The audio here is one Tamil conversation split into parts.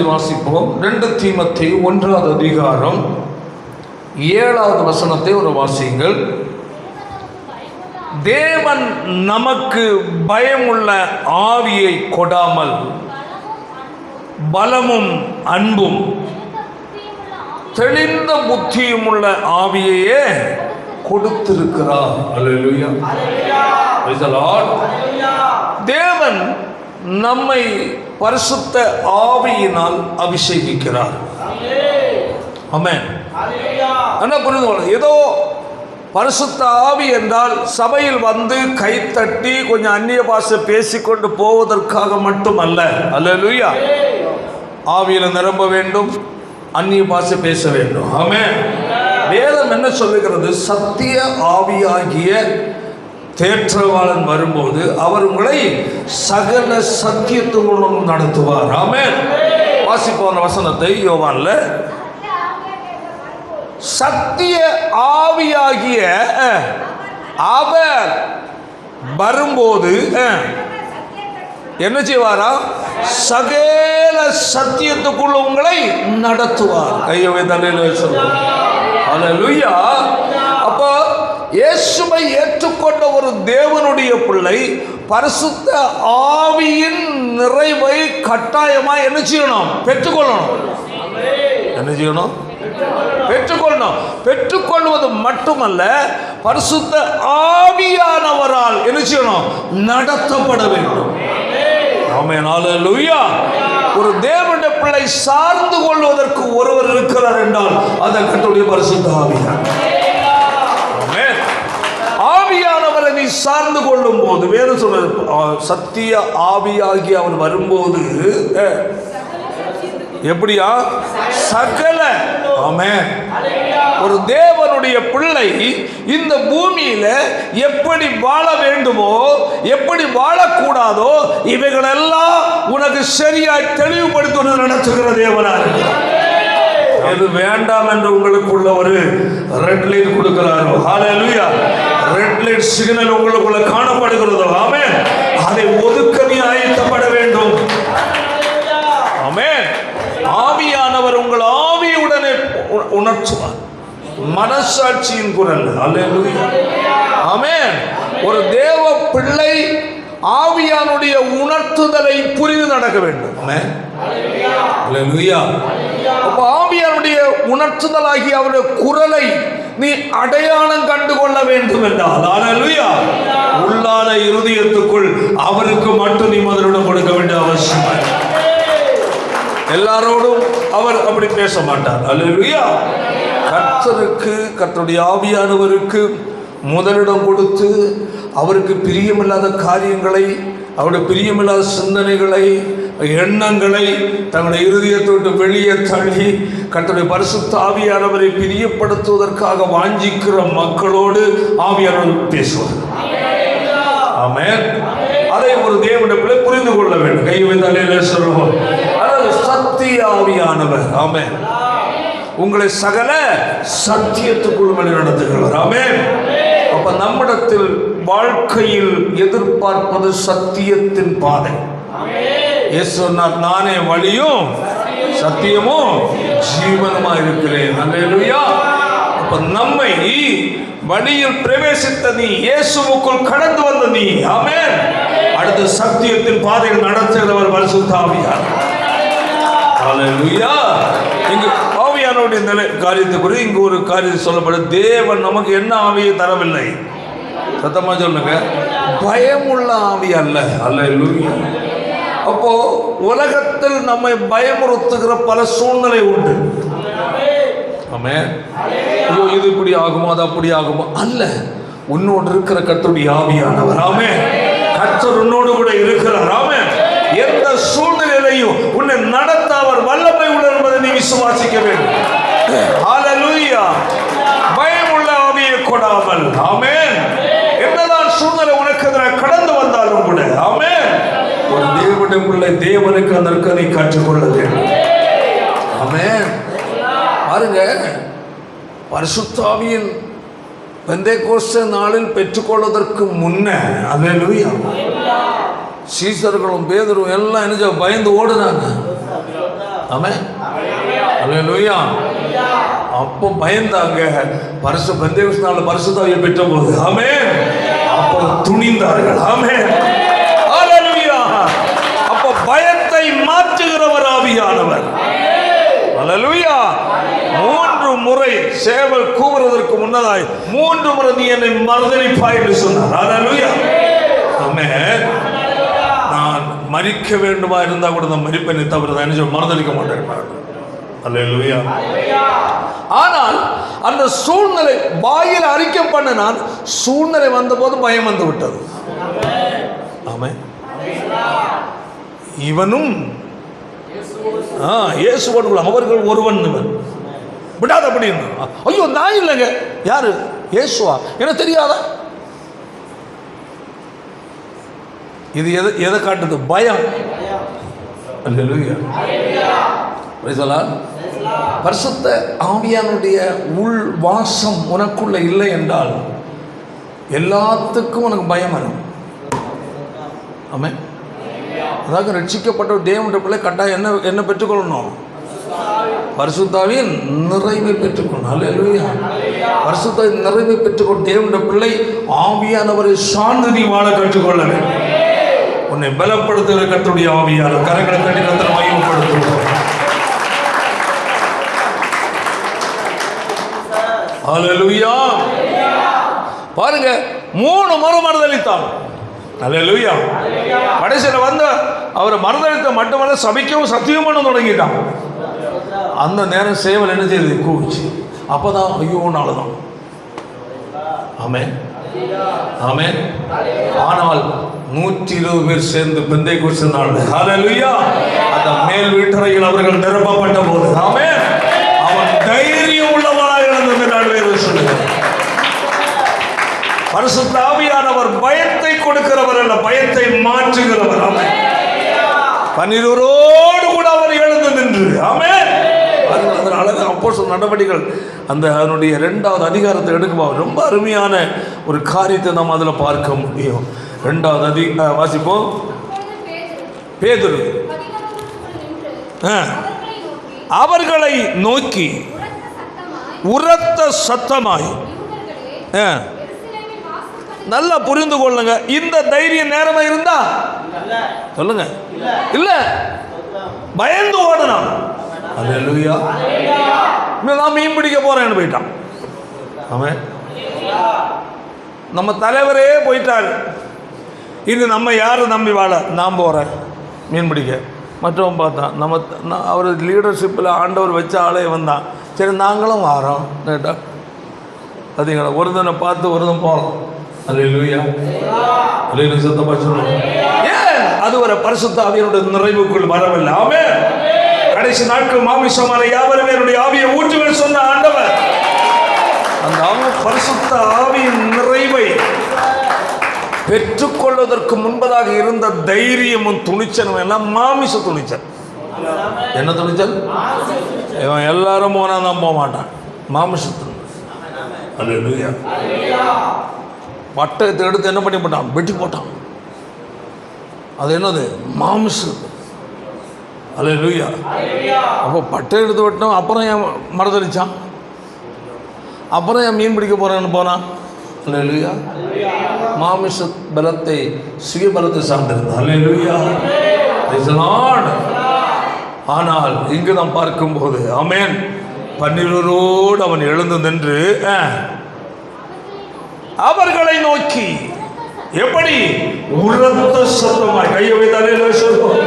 வசனத்தை வாசிப்போம். 2 தீமோத்தேயு 1வது அதிகாரம் 7வது வசனத்தை ஒரு வாசியுங்கள். தேவன் நமக்கு பயமுள்ள ஆவியை கொடாமல் பலமும் அன்பும் தெளிந்த புத்தியும் உள்ள ஆவியையே கொடுத்திருக்கிறார். அல்லேலூயா. Praise the lord. தேவன் நம்மை பரிசுத்த ஆவியினால் அபிஷேகிக்கிறார். ஆமென். என்ன புரிந்து, ஏதோ பரிசுத்த ஆவி என்றால் சபையில் வந்து கைத்தட்டி கொஞ்சம் அந்நிய பாஷை பேசிக்கொண்டு போவதற்காக மட்டுமல்ல. அல்லேலூயா. ஆவியில் நிரம்ப வேண்டும், அந்நிய பாஷை பேச வேண்டும். ஆமென். வேதம் என்ன சொல்லுகிறது? சத்திய ஆவியாகிய தேற்றவாளன் வரும்போது அவர் உங்களை சகல சத்தியத்துடன் நடத்துவார். ஆமென். வாசிப்போம் வசனத்தை. யோவான்ல சத்திய ஆவியாகிய அவர் வரும்போது என்ன செய்வாரா? சகல சத்தியத்துக்குள்ள உங்களை நடத்துவார். கையவை தலையில் சொல்லுவார். அல்லேலூயா. அப்போ இயேசுவை ஏற்றுக்கொண்ட ஒரு தேவனுடைய பிள்ளை பரிசுத்த ஆவியின் நிறைவை கட்டாயமாக என்ன செய்யணும்? பெற்றுக்கொள்ளணும். என்ன செய்யணும்? பெற்றுக்கொள்ளணும். பெற்றுக்கொள்வது மட்டுமல்ல, பரிசுத்த ஆவியானவரால் என்ன செய்யணும்? நடத்தப்பட வேண்டும். ஆமென். அல்லேலூயா. ஒரு தேவனுடைய பிள்ளை சார்ந்து கொள்வதற்கு ஒருவர் இருக்கிறார் என்றால் அது கர்த்தருடைய பரிசுத்த ஆவியானவர். ஆமென். ஆவியானவரை நீ சார்ந்து கொள்ளும் போது வேறு சொல்றது, சத்திய ஆவியாகி அவர் வரும்போது எப்படியா? சகல. ஆமென். ஒரு தேவனுடைய பிள்ளை இந்த பூமியில எப்படி வாழ வேண்டுமோ, எப்படி வாழக்கூடாதோ, இவைகளெல்லாம் உனக்கு சரியாய் தெளிவுபடுத்த நடத்துகிற தேவனா இருக்கிறார். எது வேண்டாம் என்று உங்களுக்குள்ள ஒரு ரெட் லைட் கொடுக்கிறாரோ, ஹல்லேலூயா, ரெட் லைட் சிக்னல் உங்களுக்குள்ள காணப்படுகிறதோ, ஆமென், அதை ஒதுக்க நீ ஆயத்தப்பட வேண்டும். ஆமென். ஆவியானவர் உங்கள் ஆவியுடனே உணர்த்துவார். மனசாட்சியின் குரல். அல்லேலூயா. ஆமென். ஒரு தேவ பிள்ளை ஆவியானுடைய உணர்த்துதலை புரிந்து நடக்க வேண்டும். ஆமென். அல்லேலூயா. அப்ப ஆவியானுடைய உணர்த்துதலாகி அவருடைய குரலை நீ அடையாளம் கண்டு கொள்ள வேண்டும் என்றால், அல்லேலூயா, உள்ளான இருதயத்துக்குள் அவருக்கு மட்டும் நீ முதலிடம் கொடுக்க வேண்டிய அவசியம். எல்லாரோடும் அவர் அப்படி பேச மாட்டார். அல்லேலூயா. கர்த்தருக்கு, கர்த்தருடைய ஆவியானவருக்கு முதலிடம் கொடுத்து அவருக்கு பிரியமில்லாத காரியங்களை, அவருடைய பிரியமில்லாத சிந்தனைகளை, எண்ணங்களை தங்களுடைய இருதயத்தை விட்டு வெளியே தள்ளி கர்த்தருடைய பரிசுத்த ஆவியானவரை பிரியப்படுத்துவதற்காக வாஞ்சிக்கிற மக்களோடு ஆவியானவர் பேசுவார். ஆமென். அதை ஒரு தேவனுடைய பிள்ளை புரிந்து கொள்ள வேண்டும். கை வைத்தாலே சொல்லுவோம். அதாவது சத்திய ஆவியானவர், ஆமென், உங்களை சகல சத்தியத்துக்குள் வழி நடத்துகிறவர். ஆமென். அப்ப நம்மிடத்தில் வாழ்க்கையில் எதிர்பார்ப்பது சத்தியத்தின் பாதை. இயேசு சொன்னார், நானே வழியும் சத்தியமும் ஜீவனுமா இருக்கிறேன். அல்லேலூயா. அப்ப நம்மை வழியில் பிரவேசித்த நீ, இயேசுவுக்குள் கடந்து வந்த நீ, ஆமென், அடுத்த சத்தியத்தின் பாதையில் நடத்துகிறவர் பரிசுத்த ஆவியானவர். அல்லேலூயா. இங்கு ஆவியானவருடைய நிலை காரியத்தை குறித்து இங்கு ஒரு காரியத்தை சொல்லப்படும். தேவன் நமக்கு என்ன ஆவியை தரவில்லை? சத்தமா சொல்லுங்க. பயமுள்ள ஆவி அல்ல. அல்லேலூயா. அப்போ உலகத்தில் நம்மை பயமுறுத்துகிற பல சூழ்நிலை உண்டு. ஆமென். ஐயோ, இது இப்படி ஆகுமோ, அது அப்படி ஆகுமோ அல்ல. உன்னோடு இருக்கிற கர்த்தருடைய ஆவியானவர், ஆமென், கர்த்தர் உன்னோடு கூட இருக்கிறார். ஆமென். எந்த சூழ்நிலையிலையும் உன்னை நடத்த அவர் வல்லமை உள்ளவர் என்பதை நீ விசுவாசிக்க வேண்டும். ஹல்லேலூயா. பயமுள்ள ஆவியை கொடாமல், ஆமென், என்னதான் சூழ்நிலை உனக்கு எதிராக கடந்து வந்தாலும் கூட, ஆமென், ஒரு தேவனுடைய பிள்ளை தேவனுக்கு அதற்கு நீ கற்றுக்கொள்ள வேண்டும். ஆமென். பாருங்க, பரிசுத்த ஆவியின் பெந்தேகோஸ்தே நாளில் பெற்றுக்கொள்வதற்கு முன்ன, அல்லேலூயா, சீசர்களும் பேதுரும் எல்லாம் என்ன பயந்து ஓடுனாங்க. ஆமென். அல்லேலூயா. அப்போ பயந்தாங்க. பெந்தேகோஸ்து நாள்ல பரிசுத்தாவியை பெற்ற போது ஆமென், அப்போ துணிந்தார்கள். ஆமென். அல்லேலூயா. அப்போ பயத்தை மாற்றுகிறவர் ஆவியானவர். அல்லேலூயா. 3 முறை சேவல் கூவுறதற்கு முன்னதாய் 3 முறை நீ என்னை மறுதலிப்பாய் என்று சொன்னார். அல்லேலூயா. ஆமென். நான் மரிக்க வேண்டுமா இருந்தா கூட நான் மரிப்பேனே தவிர நான் மறுதலிக்க மாட்டேன். அல்லேலூயா. ஆனால் அந்த சூழ்நிலை வாயில் அறிக்கை பண்ண நான் சூழ்நிலை வந்தபோது பயம் வந்து விட்டது. ஆமென். இவனும் இயேசுவோடு அவர்கள் ஒருவன் விடாத அப்படின்னு. ஐயோ நான் இல்லைங்க. யாரு? இயேசுவா? எனக்கு தெரியாதா? இது எதை காட்டுது? பயம். அல்லேலூயா. பரிசுத்த ஆவியானுடைய உள் வாசம் உனக்குள்ள இல்லை என்றால் எல்லாத்துக்கும் உனக்கு பயம் வரும். ஆமென். அதாவது ரட்சிக்கப்பட்ட தேவனுடைய பிள்ளை கட்டாயம் என்ன பெற்றுக்கொள்ளணும்? பரிசுத்தாவின் நிறைவை பெற்றுக்கொள்ளணும். அல்லேலூயா. பரிசுத்தாவின் நிறைவை பெற்றுக்கொள்ள தேவனுடைய பிள்ளை ஆவியானவரை சார்ந்து நீ வாழ கற்றுக்கொள்ள வேண்டும். உன்னை பலப்படுத்துகிற கர்த்தருடைய ஆவியானவர் கரங்களை கட்டி கர்த்தரை மகிமைப்படுத்துவார். அல்லேலூயா. பாருங்க, 3 முறை மறுதலித்தான். அல்லேலூயா. கடைசியில் வந்து அவரை மறுதலித்த மட்டுமல்ல சபிக்கவும் சத்தியம் பண்ண தொடங்கிட்டான். அந்த நேரம் சேவல் என்ன செய்யுது? கூச்சு. அப்பதான் ஐயோ நாளதான். ஆமென். ஆமென். ஆனால் 120 பேர் சேர்ந்து பெந்தேகோஸ்து நாள் ஹல்லேலூயா அந்த மேல் வீட்டறையில் அவர்கள் நிரப்பப்பட்ட போது ஆமென் அவன் தைரியம் உள்ளவனாக இருந்தது. நான் சொல்லுகிறேன், பரிசுத்த ஆவியானவர் பயத்தை கொடுக்கிறவர் அல்ல, பயத்தை மாற்றுகிறவர். ஆமென். 12 கூட அவர் எழுந்து நின்று ஆமென். அதனால அப்போஸ்தலர் நடவடிக்கைகள் அதனுடைய 2வது அதிகாரத்தை எடுக்கும்போது ரொம்ப அருமையான ஒரு காரியத்தை நாம் அதில் பார்க்க முடியும். 2வது வாசிப்போம். பேதுரு அவர்களை நோக்கி உரத்த சத்தமாய், நல்லா புரிந்து கொள்ளுங்க, இந்த தைரியம் நேரமா இருந்தா சொல்லுங்க, இல்ல பயந்து ஓடணும். அல்லேலூயா. நான் மீன் பிடிக்க போறேன்னு போயிட்டான். ஆமென். நம்ம தலைவரே போயிட்டாரு. இது நம்ம யாரை நம்பி வாழ? நான் போகிறேன் மீன் பிடிக்க. மற்றவன் பார்த்தான், அவர் லீடர்ஷிப்பில் ஆண்டவர் வச்ச ஆளே வந்தான். சரி நாங்களும் வாரோம் கேட்டா பார்த்தீங்களா, ஒருத்தனை பார்த்து ஒருத்தன் போகிறோம். அல்லேலூயா. அல்லேலூயா. சத்தமா சொல்லுங்க. ஏன் அது ஒரு பரிசுத்த ஆவியினுடைய நிறைவுக்குள் வரவில்லை. ஆமென். கடைசி நாட்கள் மாமிசமான யாவரும் என்னுடைய ஆவியை ஊற்றுவேன் சொன்ன ஆண்டவர் அந்த பரிசுத்த ஆவியின் நிறைவை பெற்றுக்கொள்வதற்கு முன்பதாக இருந்த தைரியமும் துணிச்சலும் எல்லாம் மாமிச துணிச்சல். என்ன துணிச்சல்? இவன் எல்லாரும் போனா தான் போக மாட்டான், மாமிசத்து. அல்லேலூயா. பட்டயத்தை எடுத்து என்ன பண்ணி போட்டான்? வெட்டி போட்டான். அது என்னது? மாமிசம். அல்லேலூயா. அப்போ பட்டை எடுத்து விட்டோம். அப்புறம் என் மறுதளிச்சான். அப்புறம் என் மீன் பிடிக்க போறேன்னு போனான். அல்லேலூயா. மாமிச பலத்தை சுயபலத்தை சார்ந்திருந்தான். அல்லேலூயா. ஆனால் இங்கு நாம் பார்க்கும்போது ஆமென் 12 அவன் எழுந்து நின்று அவர்களை நோக்கி எப்படி? உரத்த சத்தமாய் கையை வைத்தாலே சொல்லுவோம்.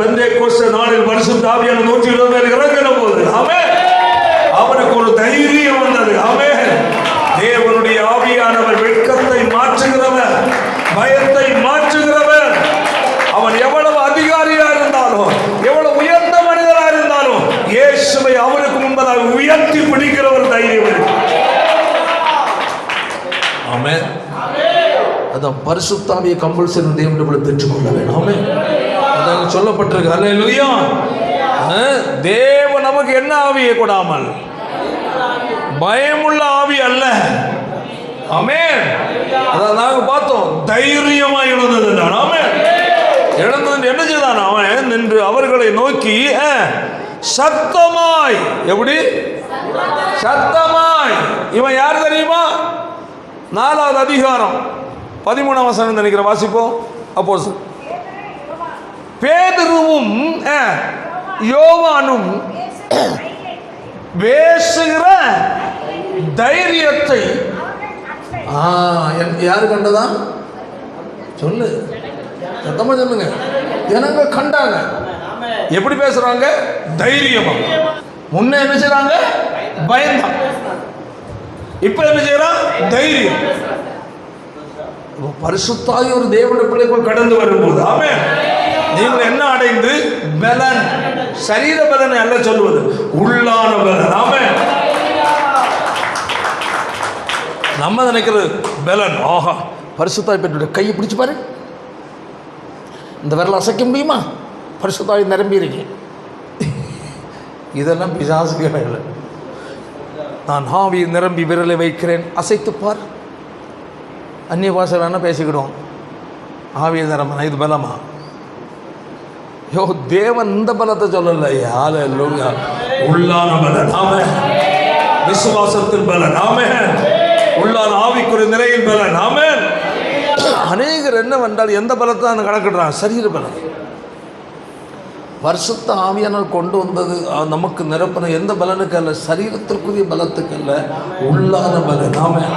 பெந்தேகோஸ்து நாளில் பரிசுத்த ஆவியான 120 பேர் இறங்கின போது ஆமென் அவனுக்கு ஒரு தைரியம் வந்தது. ஆமென். தேவனுடைய ஆவியானவர் வெட்கத்தை மாற்றுகிறவர், பயத்தை மாற்றுகிறவர். அவன் எவ்வளவு அதிகாரியா இருந்தாலும், எவ்வளவு உயர்ந்த மனிதரா இருந்தாலும், இயேசுவை அவனுக்கு முன்பதாக உயர்த்தி பிடிக்கிறவர் தைரியம் இருக்கு. ஆமென். அதான் பரிசுத்த ஆவியை கம்பல்சரி தேவனுடைய பெற்றுக்கொள்ள வேண்டும். ஆமென். அதான் சொல்லப்பட்டிருக்கு. அல்லேலூயா. தேவன் நமக்கு என்ன ஆவியை கொடாமல்? பயமுள்ள ஆவி அல்ல. ஆமென். அதான் நாங்க பார்த்தோம், தைரியமா இருந்தது. ஆமென். எழுந்து என்ன செய்தான்? அவன் நின்று அவர்களை நோக்கி சத்தமாய், எப்படி சத்தமாய், இவன் யார் தெரியுமா? 4வது அதிகாரம் 13ஆம் வசனம் நினைக்கிற, வாசிப்போம். அப்போஸ்தலர் பேதுருவும் யோவானும் பேசுகிற தைரியத்தை யாரு கண்டதா? சொல்லு, சத்தமா சொல்லுங்க. ஜனங்க கண்டாங்க. எப்படி பேசுறாங்க? தைரியமா. முன்ன என்ன செய்றாங்க? பயந்தான். இப்ப என்ன செய்யறான்? தைரியம். பரிசுத்தாய் ஒரு தேவனுடைய பிள்ளைக்குள் கடந்து வரும்போது, ஆமென், நீங்கள் என்ன அடைந்து? பலன். சரீர பலனை அல்ல சொல்லுவது, உள்ளான பலன். ஆமென். நம்ம நினைக்கிறது பலன். ஆஹா, பரிசுத்தாய் பெற்ற கையை பிடிச்சு பாரு, இந்த விரல் அசைக்க முடியுமா? பரிசுத்தாய் நிரம்பி இருக்கேன். இதெல்லாம் பிசாசுகள் இல்லை. நான் ஆவி நிரம்பி விரலை வைக்கிறேன், அசைத்துப்பார். அந்நிய பாஷை வேணால் பேசிக்கிடுவோம். ஆவிய நிரம்பனா இது பலமா? யோ, தேவன் இந்த பலத்தை சொல்லலை. ஹல்லேலூயா. உள்ளான பலன். ஆமென். விசுவாசத்தின் பலன். ஆமென். உள்ளான ஆவிக்குரிய நிறையின் பலன். ஆமென். அநேகர் என்னவென்றால் எந்த பலத்தை கணக்கிடுறான்? சரீர பலன். பரிசுத்த ஆவியானவர் கொண்டு வந்தது நமக்கு நிரப்பின எந்த பலனுக்கு அல்ல, சரீரத்திற்குரிய பலத்துக்கு அல்ல, உள்ளான பலன். ஆமென்.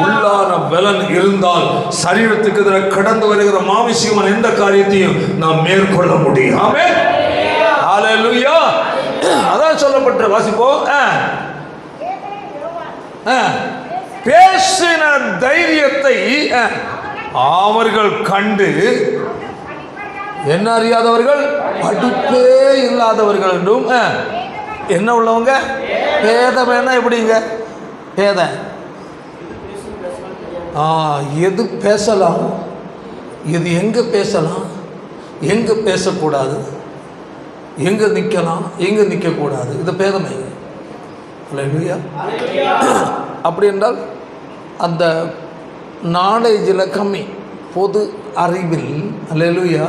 உள்ளான பலன் இருந்தால் சரீரத்துக்கு எதிராக கடந்து வருகிற மாமிசமான எந்த காரியத்தையும் நாம் மேற்கொள்ள முடியும். ஆமென். ஹல்லேலூயா. அதான் சொல்லப்பட்ட, வாசிப்போம். பேசின தைரியத்தை அவர்கள் கண்டு, என்ன அறியாதவர்கள்? படிப்பே இல்லாதவர்கள் என்றும் என்ன உள்ளவங்க? பேதம். எப்படிங்க பேதம்? எது பேசலாம், எது எங்கே பேசலாம், எங்கே பேசக்கூடாது, எங்கே நிற்கலாம், எங்கே நிற்கக்கூடாது, இது பேதமை. அல்லேலூயா. அப்படி என்றால் அந்த நாலேஜில் கம்மி, பொது அறிவில். அல்லேலூயா.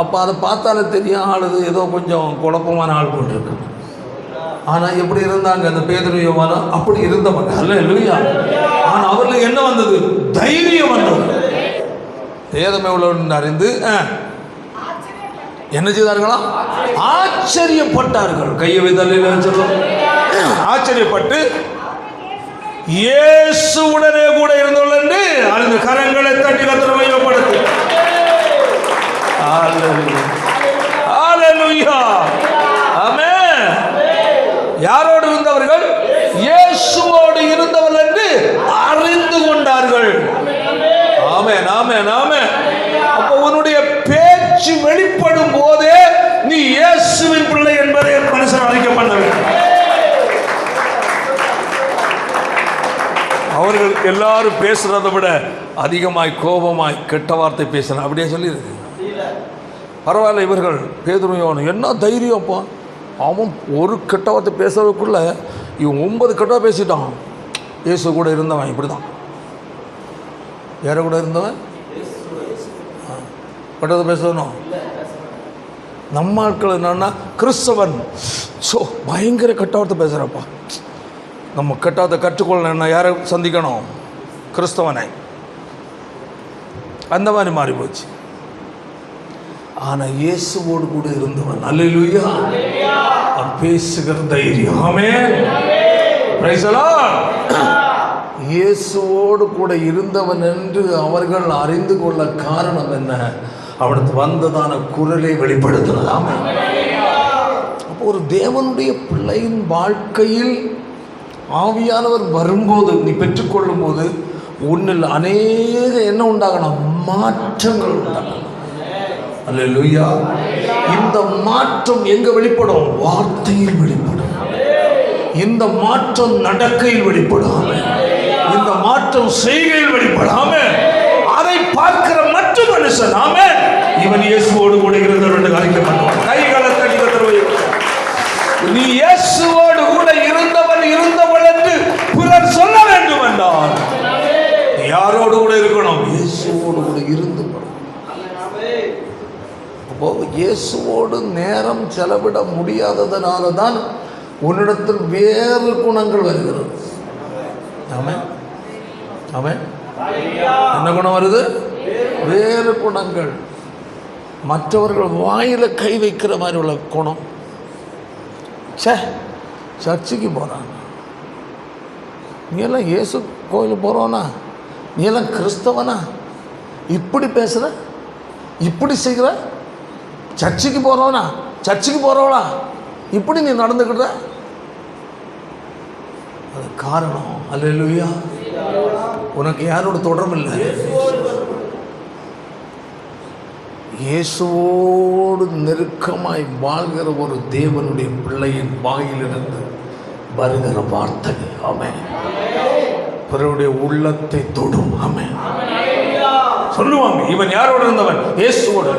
அப்போ அதை பார்த்தாலே தெரியும், ஆளுது ஏதோ கொஞ்சம் குழப்பமான ஆள் கொண்டு இருக்கு. ஆனால் எப்படி இருந்தாங்க அந்த பேதுரு யோவான்? அப்படி இருந்தவங்க. அல்லேலூயா. ஆனால் அவர்களுக்கு என்ன வந்தது? தைரியம் வந்தது. பேதமை உள்ளவன் அறிந்து என்ன செய்தார்களா? ஆச்சரியப்பட்டார்கள். கையை வைத்தால் சொல்லும். ஆச்சரியப்பட்டு இயேசுவுடனே கூட இருந்தவள் என்று அந்த கரங்களை தட்டி கர்த்தரை மையப்படுத்து. ஹல்லேலூயா. ஆமென். யாரோடு இருந்தவர்கள்? இயேசுவோடு இருந்தவள் என்று அறிந்து கொண்டார்கள். ஆமென், ஆமென், ஆமென். அப்போ உன்னுடைய பேச்சு வெளிப்படும் போதே நீ இயேசுவின் பிள்ளை என்பதை மனுஷன் அறிக்கை பண்ண வேண்டும். அவர்கள் எல்லாரும் பேசுறதை விட அதிகமாய் கோபமாய் கெட்ட வார்த்தை பேசுறேன் அப்படியே சொல்லியிருக்கு. பரவாயில்ல, இவர்கள் பேதுரு யோவான் என்ன தைரியம்ப்பா, அவன் ஒரு கெட்ட வார்த்தை பேசுறதுக்குள்ள இவன் 9 கெட்ட பேசிட்டான். இயேசு கூட இருந்தவன் இப்படி தான். யார கூட இருந்தவன்? கெட்டதை பேசணும். நம்ம ஆட்கள் என்னன்னா, கிறிஸ்தவன் பயங்கர கெட்ட வார்த்தை பேசுகிறப்பா, நம்ம கெட்டாத கற்றுக்கொள்ளணும்னா யாரை சந்திக்கணும்? கிறிஸ்தவனை. அந்த மாதிரி மாறி போச்சு. ஆனால் இயேசுவோடு கூட இருந்தவன், அல்லேலூயா, அவன் பேசுகிற தைரியம். ஆமென். Praise the lord. இயேசுவோடு கூட இருந்தவன் என்று அவர்கள் அறிந்து கொள்ள காரணம் என்ன? அவனுக்கு வந்ததான குரலை வெளிப்படுத்தினது. ஆமென். அப்போ ஒரு தேவனுடைய பிள்ளையின் வாழ்க்கையில் ஆவியானவர் வரும்போது, நீ பெற்றுக்கொள்ளும் போது உன்னில் அநேக என்ன உண்டாகணும்? மாற்றங்கள் உண்டாகணும். அல்லேலூயா. இந்த மாற்றம் எங்க வெளிப்படும்? வார்த்தையில் வெளிப்படும். இந்த மாற்றம் நடக்கையில் வெளிப்படும். இந்த மாற்றம் செய்கையில் வெளிப்படும். அதை பார்க்கிற மற்ற மனுஷன், ஆமென், இவன் இயேசுவோடு கூட இருந்தவர் என்று அறிக்கை பண்ணுவான். கைகளை தட்டி கர்த்தரை, நீ இயேசுவோடு கூட இருந்தவள் என்று பிறர் சொல்ல வேண்டும் என்றால் யாரோடு கூட இருக்கணும்? இயேசுவோடு கூட இருந்து. இயேசுவோடு நேரம் செலவிட முடியாததுனால தான் உன்னிடத்தில் வேறு குணங்கள் வருகிறது. ஆமென் ஆமென். என்ன குணம் வருது? வேறு குணங்கள். மற்றவர்கள் வாயில கை வைக்கிற மாதிரி உள்ள குணம். சர்ச்சுக்கு போகிறான், நீ எல்லாம் இயேசு கோயிலுக்கு போகிறோன்னா, நீ எல்லாம் கிறிஸ்தவனா? இப்படி பேசுகிற, இப்படி செய்கிற, சர்ச்சுக்கு போகிறவனா, சர்ச்சுக்கு போகிறவளா, இப்படி நீ நடந்துக்கிட்ட. அது காரணம் அல்லேலூயா, உனக்கு யாரோட தொடர்பு இல்லை. இயேசுவோடு நெருக்கமாய் வாழ்கிற ஒரு தேவனுடைய பிள்ளையின் வாயிலிருந்து வருகிற வார்த்தை ஆமென் பிறருடைய உள்ளத்தை தொடும். ஆமென். சொல்லுவாங்க, இவன் யாரோடு இருந்தவன்? இயேசுவோடு.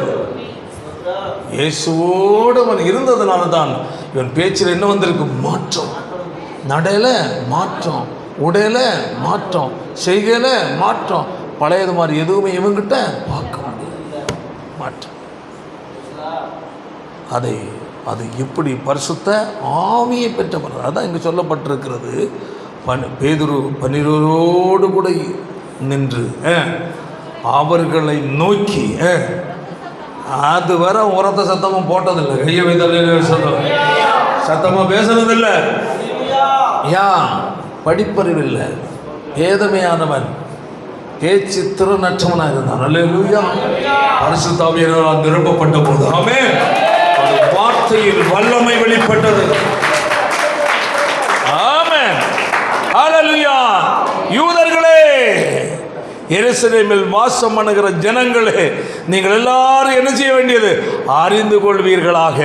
இயேசுவோடு அவன் இருந்ததுனால தான் இவன் பேச்சில் என்ன வந்திருக்கு? மாற்றம். நடையில மாற்றம், உடையில மாற்றம், செய்கையில மாற்றம். பழையது மாதிரி எதுவுமே இவங்கிட்ட பார்க்க முடியாது. மாற்றம். அது இப்படி பரிசுத்த ஆவியை பெற்றவர். அதான் இங்கே சொல்லப்பட்டிருக்கிறது. பேதுரு 12 கூட நின்று அவர்களை நோக்கி, அது வர உரத்த சத்தமும் போட்டதில்லை, கையை வைத்த சத்தமாக பேசுறதில்லை. படிப்பறிவில்லை, ஏதமையானவன், பேச்சு திறனற்றவனாக இருந்தான். அல்லேலூயா. பரிசுத்த ஆவியானவரால் நிரப்பப்பட்ட போது ஆமென் வார்த்தையில் வல்லமை வெளிப்பட்டது. ஆமென். அல்லேலூயா. யூதர்களே, எருசலேமில் வாசம் பண்ணுகிற ஜனங்களே, நீங்கள் எல்லாரும் என்ன செய்ய வேண்டியது? அறிந்து கொள்வீர்களாக.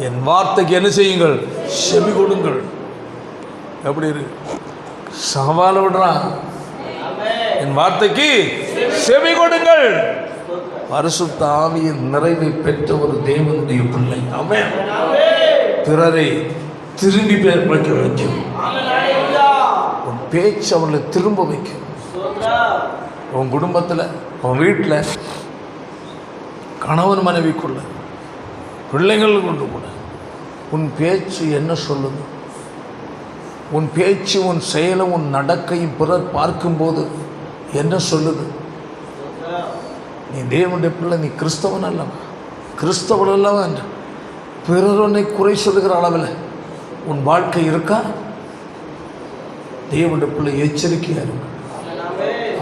என் வார்த்தைக்கு என்ன செய்யுங்கள்? செவி கொடுங்கள். எப்படி இருக்கு? சவால் விடுறான். என் வார்த்தைக்கு செவி கொடுங்கள். பரிசுத்த ஆவியின் நிறைவை பெற்ற ஒரு தேவனுடைய பிள்ளை ஆமென் பிறரை திரும்பி வைக்க வைக்கும். உன் பேச்சு அவர்களை திரும்ப வைக்கும். உன் குடும்பத்தில், உன் வீட்டில், கணவன் மனைவிக்குள்ள, பிள்ளைகள் கொண்டு கூட உன் பேச்சு என்ன சொல்லுது? உன் பேச்சு, உன் செயலும், உன் நடக்கையும் பிறர் பார்க்கும்போது என்ன சொல்லுது? நீ தேவனுடைய பிள்ளை, நீ கிறிஸ்தவன் அல்லவா, கிறிஸ்தவன் அல்லவா என்று பிறர் உன்னை குறை சொல்லுகிற அளவில் உன் வாழ்க்கை இருக்கா? தேவனுடைய பிள்ளை எச்சரிக்கையா இருக்கு.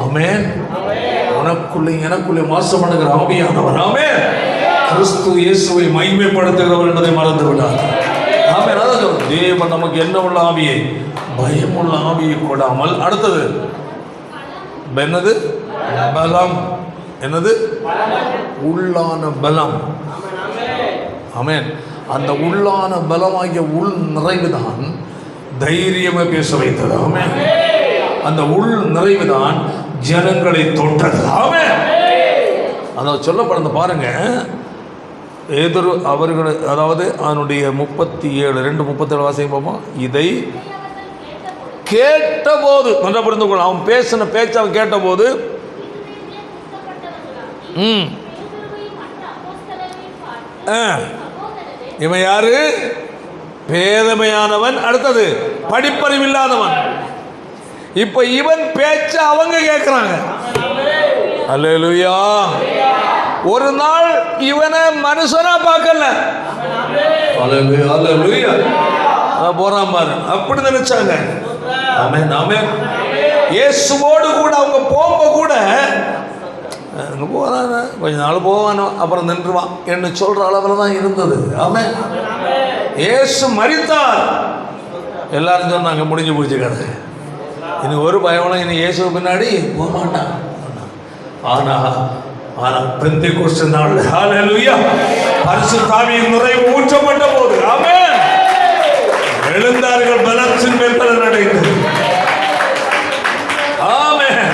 ஆமென். உனக்குள்ளே எனக்குள்ளே வாசம் பண்ணுகிற ஆவியானவர் ஆமென் கிறிஸ்து இயேசுவை மகிமைப்படுத்துகிறவர் என்பதை மறந்து விடாது. ஆமென். அதான் தேவன் நமக்கு என்ன உள்ள ஆவியை? பயமுள்ள ஆவியை கொடாமல். அடுத்தது என்னது? பலம். என்னது? உள்ளான பலம். ஆமென். அந்த உள்ளான பலமாகிய உள் நிறைவுதான் தைரியமாக பேச வைத்தது. ஆமென். அந்த உள் நிறைவுதான் ஜனங்களை தொட்டது. ஆமென். அதாவது சொல்லப்படுறது பாருங்க, எதிர் அவர்கள், அதாவது அதனுடைய 37:2-37 வாசிக்கும் போவோம். இதை கேட்டபோது நல்லா புரிந்து கொள்ள, அவன் பேசின பேச்சு அவன் கேட்டபோது இவன் யாரு? பேதமையானவன். அடுத்தது படிப்பறிவில்லாதவன். இப்ப இவன் பேச்ச அவங்க கேட்கிறாங்க. அல்லேலூயா. ஒரு நாள் இவனை மனுஷனா பார்க்கல. அல்லேலூயா. அல்லேலூயா. போறான் பாரு, அப்படி நினைச்சாங்க. ஆமென். ஆமென். இயேசுவோடு கூட அவங்க போக கூட போறாங்க, கொஞ்ச நாள் போவானோ அப்புறம் நின்றுவான் என்று சொல்ற அளவில் தான் இருந்தது. ஆமென். இயேசு மரித்தார், எல்லாரும் சொன்னாங்க முடிஞ்சு போச்சு கதை, இனி ஒரு பயவனம், இனி இயேசு பின்னாடி போக மாட்டான். ஆனா பெந்தெகோஸ்து நாள் ஹல்லேலூயா பரிசுத்த ஆவியின் நிறைவு ஊற்றப்பட்ட போது ஆமென் எழுந்தார்கள், பலத்தின் மேல் பலன் அடைந்தது. ஆமென்.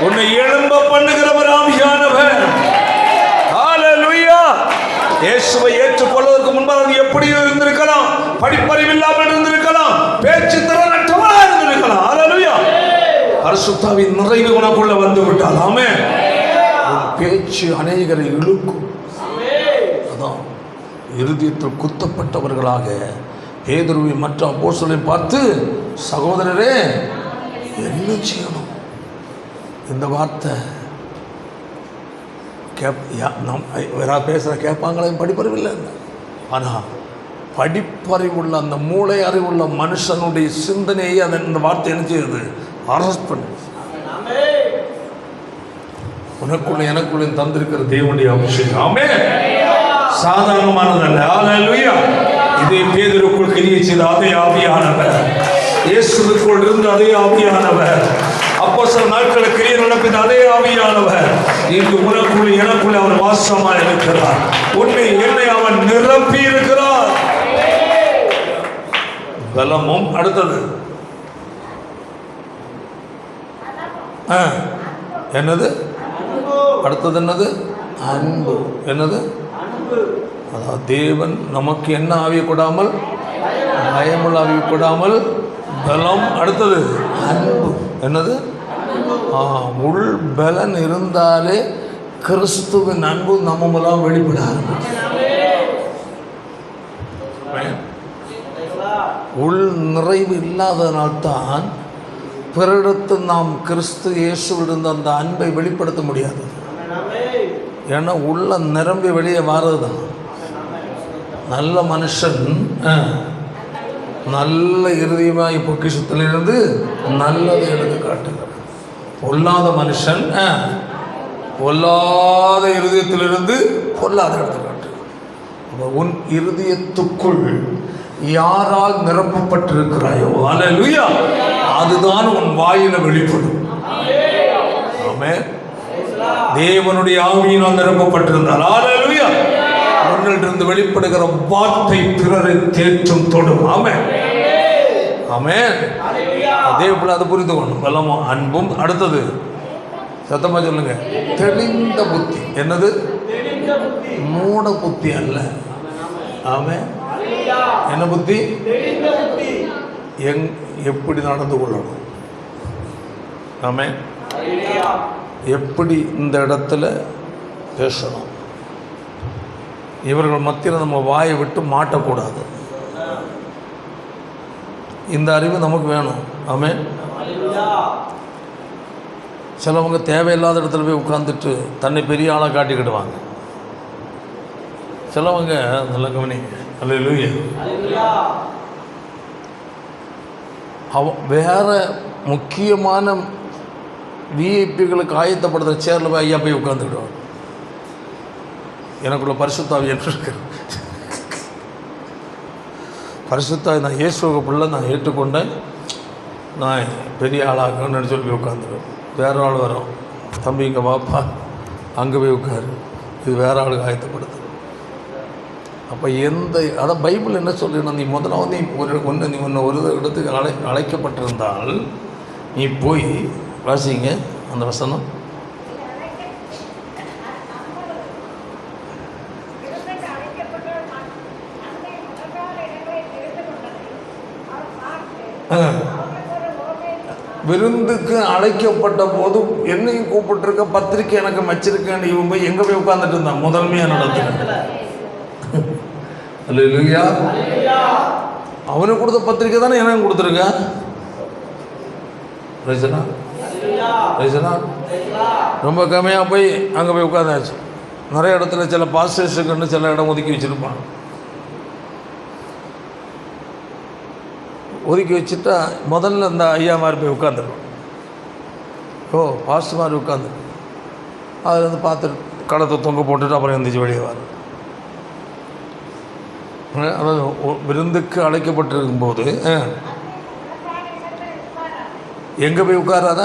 உன்னை எழும்ப பண்ணுகிறவர் ஆவியானவர். ஹல்லேலூயா. இயேசுவை ஏற்றுக்கொள்வதற்கு முன்பாக அது எப்படி இருந்திருக்கலாம்? படிப்பறிவில்லாமல் இருந்திருக்கலாம், பேச்சு திறனற்றவனாக இருந்திருக்கலாம். ஹல்லேலூயா. பரிசுத்த ஆவியின் நிறைவு உனக்குள்ள வந்து விட்டால் ஆமென் பேச்சு அநேகரை இழுக்கும். இருதயத்தில் குத்தப்பட்டவர்களாக பேதுருவை மற்ற அப்போஸ்தலரை பார்த்து, சகோதரரே என்ன செய்யணும்? இந்த வார்த்தை பேசுகிற கேட்பாங்களையும் படிப்பறிவில்லை. ஆனால் படிப்பறிவுள்ள அந்த மூளை அறிவுள்ள மனுஷனுடைய சிந்தனையை இந்த வார்த்தை என்ன செய்யுது? அரெஸ்ட் பண்ணு. உனக்குள்ள எனக்குள்ள தந்திருக்கிற தேவனுடைய அபிஷேகம் ஆமென். சாதாரணமானதல்ல. ஹல்லேலூயா. இதே பேதுருக்குள் கிரியை செய்த அதே ஆவியானவர், இயேசுவுக்குள் இருந்த அதே ஆவியானவர், அப்போஸ்தலர் நாட்களில் கிரியை நடப்பித்த அதே ஆவியானவர் இன்று உனக்குள்ள எனக்குள்ள அவர் வாசமா இருக்கிறார். உன்னை என்னை அவன் நிரப்பி இருக்கிறார். பலமும். அடுத்தது என்னது? அடுத்தது என்னது? அன்பு. என்னது? அதாவது தேவன் நமக்கு என்ன ஆவியை கொடாமல், பயமுள்ள ஆவியை கொடாமல், பலம். அடுத்தது அன்பு. என்னது? உள் பலன் இருந்தாலே கிறிஸ்துவின் அன்பு நம்ம மூலம் வெளிப்பட ஆரம்பிக்கும். உள் நிறைவு இல்லாதனால்தான் பிறரிடத்து நாம் கிறிஸ்து இயேசுவிலிருந்து அந்த அன்பை வெளிப்படுத்த முடியாது. ஏன்னா உள்ள நிரம்பி வெளியே மாறுது தான். நல்ல மனுஷன் நல்ல இருதயமாய் பொக்கிஷத்திலிருந்து நல்லதை எடுத்து காட்டுகிறார். பொல்லாத மனுஷன் பொல்லாத இருதயத்திலிருந்து பொல்லாத எடுத்து காட்டுகிறார். உன் இருதயத்துக்குள் யாரால் நிரப்பப்பட்டிருக்கிறாயோ, அல்லேலூயா, அதுதான் உன் வாயில வெளிப்படும். ஆமென். தேவனுடைய ஆவியினால் நிரப்பப்பட்டிருந்தால், அல்லேலூயா, உன்னிலிருந்து வெளிப்படுகிற வார்த்தை பிறரை தேற்றும் தொடும். ஆமென். ஆமென். அதே போல அதை புரிந்து கொள்ளும். பலமும் அன்பும். அடுத்தது சத்தமா சொல்லுங்க. தெளிந்த புத்தி. என்னது? மூட புத்தி அல்ல. ஆமென். என்ன புத்தி? எப்படி நடந்து கொள்ளணும். ஆமென். எப்படி இந்த இடத்துல பேசணும். இவர்கள் மத்தியில் நம்ம வாயை விட்டு மாட்டக்கூடாது. இந்த அறிவு நமக்கு வேணும். ஆமென். சிலவங்க தேவையில்லாத இடத்துல போய் உட்காந்துட்டு தன்னை பெரிய ஆளாக காட்டிக்கிடுவாங்க. சிலவங்க நல்ல கவனிங்க. அல்லேலூயா. வேற முக்கியமான விஐபிகளுக்கு ஆயத்தப்படுத்துகிற சேரில் போய் ஐயா போய் உட்காந்துக்கிடுவாங்க. எனக்குள்ள பரிசுத்தாவி என்று இருக்கு. பரிசுத்தாவி நான் இயேசுவுக்கு பிள்ளை நான் ஏற்றுக்கொண்டேன், நான் பெரிய ஆளாகணும்னு சொல்லி போய் உட்காந்துருவேன். வேற ஆள் வரும், தம்பி இங்கே வாப்பா, அங்கே போய் உட்காரு, இது வேற ஆளுக்கு ஆயத்தப்படுத்து. அப்போ அதான் பைபிள் என்ன சொல்லிடணும், நீ முதலாவது நீ ஒரு இடத்துக்கு அழைக்கப்பட்டிருந்தால் நீ போய் வாசிங்க அந்த வசனம். விருந்துக்கு அழைக்கப்பட்ட போது என்னையும் கூப்பிட்டுருக்க, பத்திரிக்கை எனக்கு வச்சிருக்கேன்னு இவன் போய் எங்கே போய் உட்காந்துட்டு இருந்தான்? முதன்மையாக நடத்துகிறேன். அல்லேலூயா. அவனுக்கு கொடுத்த பத்திரிக்கை தானே எனக்கு கொடுத்துருக்க. ரொம்ப கம்மியாக போய் அங்கே போய் உட்காந்தாச்சு. நிறைய இடத்துல சில பாஸ்டர்ஸுக்குன்னு சில இடம் ஒதுக்கி வச்சுருப்பான். ஒதுக்கி வச்சுட்டா முதல்ல இந்த ஐயா மாதிரி போய் உட்காந்துருக்கும். பாஸ்டர் மாதிரி உட்காந்து அதில் வந்து பார்த்துட்டு கடத்தை தொங்க போட்டுட்டு அப்புறம் எழுந்திரிச்சு வெளியே வர. அதாவது விருந்துக்கு அழைக்கப்பட்டிருக்கும் போது எங்கே போய் உட்காராத?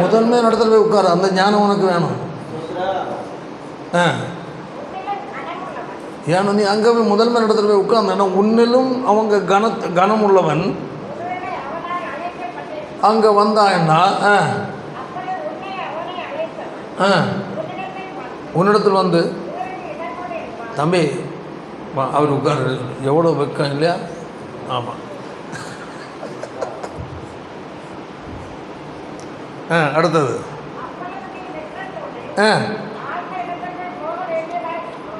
முதன்மை இடத்துல போய் உட்கார. அந்த ஞானம் உனக்கு வேணும். ஏன்னா நீ அங்கே போய் முதன்மை இடத்துல போய் உட்கார்ந்தேன்னா உன்னிலும் அவங்க கனம் உள்ளவன் அங்கே வந்தான்னா உன்னிடத்தில் வந்து தம்பி அவர் உட்காரு, எவ்வளோ வெக்கம் இல்லையா? ஆமாம். அடுத்தது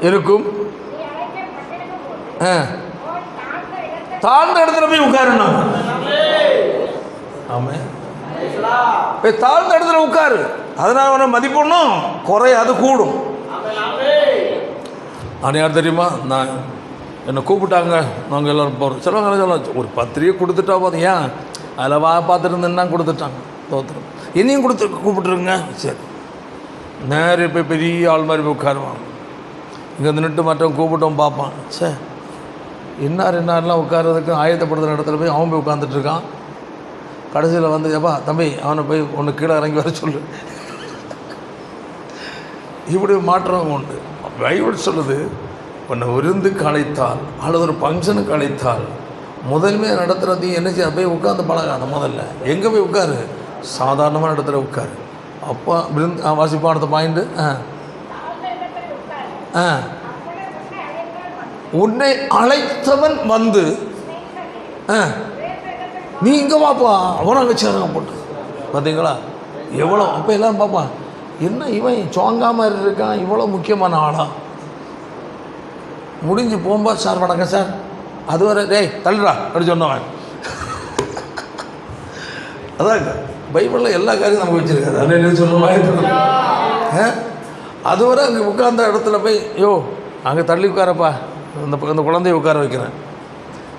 இருக்கும். தாழ்ந்த இடத்துல போய் உட்காரணும். ஆமே, தாழ்ந்த இடத்துல உட்காரு. அதனால அவனை மதிப்பொண்ணும் குறையாது, கூடும். ஆனால் யார் தெரியுமா, நான் என்னை கூப்பிட்டாங்க, நாங்கள் எல்லோரும் போகிறோம். சிலவங்க சொல்லலாம் ஒரு பத்திரிக்கை கொடுத்துட்டா போதும், ஏன் அதில் பார்த்துட்டு இருந்தேன்னா கொடுத்துட்டாங்க, தோத்துரும், என்னையும் கூப்பிட்டுருங்க. சரி, நேர போய் பெரிய ஆள் மாதிரி போய் உட்காருவான். இங்கே நின்றுட்டு மற்றவன் கூப்பிட்டோம் பார்ப்பான். சரி, இன்னாரெல்லாம் உட்கார்றதுக்கு ஆயத்தப்படுத்துகிற இடத்துல போய் அவன் போய் உட்காந்துட்ருக்கான். கடைசியில் வந்து எப்பா தம்பி அவனை போய் ஒன்று கீழே இறங்கி வர சொல்லு. இப்படி மாற்றம் உண்டு. பைபிள் சொல்லுது, உன்னை விருந்துக்கு அழைத்தால் அல்லது ஒரு ஃபங்க்ஷனுக்கு அழைத்தால் முதன்மையாக நடத்துகிறது என்ன செய்ய, போய் உட்காந்து பழகாத. முதல்ல எங்கே போய் உட்காரு, சாதாரணமான இடத்துல உட்காரு. அப்போ விருந்து வாசிப்பான். அடுத்த பாயிண்ட்டு, உன்னை அழைத்தவன் வந்து நீ இங்கே வாப்பா, அவனை அங்கே சேரங்க போட்டு பார்த்தீங்களா எவ்வளோ. அப்போ எல்லாம் பாப்பா, என்ன இவன் சோங்காமல் இருக்கான், இவ்வளோ முக்கியமான ஆளா. முடிஞ்சு போகும்போது சார் வணக்கம் சார், அது வரை டேய் தள்ளுறா அப்படி சொன்னவன். அதான் பைபிளில் எல்லா காரியம் நமக்கு வச்சுருக்காரு. அதில் சொல்லுவாங்க, அதுவரை அங்கே உட்கார்ந்த இடத்துல போய் யோ அங்கே தள்ளி உட்காரப்பா, இந்த குழந்தைய உட்கார வைக்கிறேன்.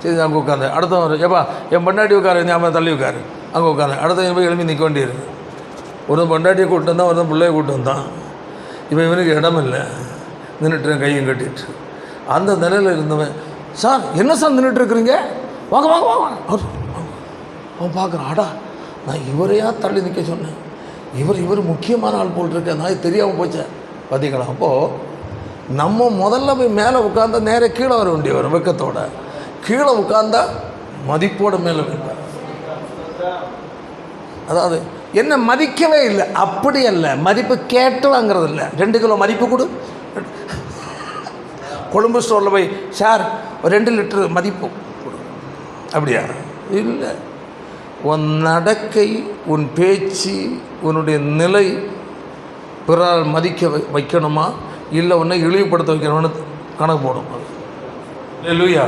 சரி, அங்கே உட்காந்து அடுத்தவன் ஏப்பா என் பொண்டாட்டி உட்கார ஞாபகம் தள்ளி உட்காரு, அங்கே உட்காந்து அடுத்த போய் எழுப்பி நிற்க வேண்டியிருக்கு. ஒரு பொண்டாட்டியை கூப்பிட்டு வந்தான், ஒரு பிள்ளையை கூப்பிட்டு வந்தான். இவன் இவனுக்கு இடம் இல்லை, நின்றுட்டு கையும் கட்டிட்டு. அந்த நிலையில் இருந்தவன், சார் என்ன சார் நின்றுட்டுருக்குறீங்க, வாங்க வாங்க வாங்க. அவன் பார்க்குறான், ஆடா நான் இவரையா தள்ளி நிற்க சொன்னேன், இவர் முக்கியமான ஆள் போட்டிருக்கேன், நான் தெரியாமல் போச்சேன். பார்த்தீங்களா. அப்போது நம்ம முதல்ல போய் மேலே உட்காந்தா நேர கீழே வர வேண்டிய வரும். வெக்கத்தோட கீழே உட்காந்தா மதிப்போட மேலே வைப்பார். அதாவது என்ன மதிக்கவே இல்லை, அப்படி அல்ல, மதிப்பு கேட்டு வாங்கிறது இல்லை. 2 கிலோ மதிப்பு கொடு. கொழும்பு ஸ்டோரில் போய் சார் ஒரு 2 லிட்டரு மதிப்பு கொடு, அப்படியா இல்லை. உன் நடக்கை, உன் பேச்சு, உன்னுடைய நிலை பிறரால் மதிக்க வைக்கணுமா இல்லை உன்னை இழிவுபடுத்த வைக்கணும்னு கணக்கு போடும். அல்லேலூயா.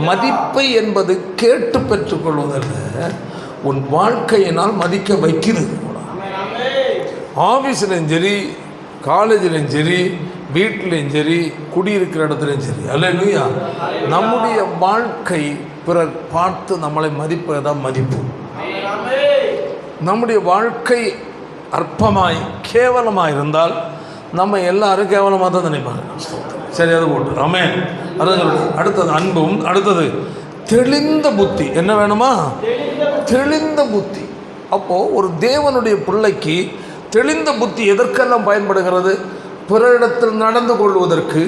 மதிப்பை என்பது கேட்டு பெற்றுக்கொள்வதல்ல, உன் வாழ்க்கையினால் மதிக்க வைக்குது. ஆஃபீஸ்லையும் சரி, காலேஜ்லையும் சரி, வீட்டிலையும் சரி, குடியிருக்கிற இடத்துலையும் சரி. அல்லேலூயா. நம்முடைய வாழ்க்கை பிறர் பார்த்து நம்மளை மதிப்பதுதான் மதிப்பு. நம்முடைய வாழ்க்கை அற்பமாய் கேவலமாக இருந்தால் நம்ம எல்லாரும் கேவலமாக தான் நினைப்பாங்க. சரி, அது போட்டு ஆமென். அதான் சொல்லுது. அடுத்தது அன்பும், அடுத்தது தெளிந்த புத்தி. என்ன வேணுமா? தெளிந்த புத்தி. அப்போது ஒரு தேவனுடைய பிள்ளைக்கு தெளிந்த புத்தி எதற்கெல்லாம் பயன்படுகிறது? பிறரிடத்தில் நடந்து கொள்வதற்கு,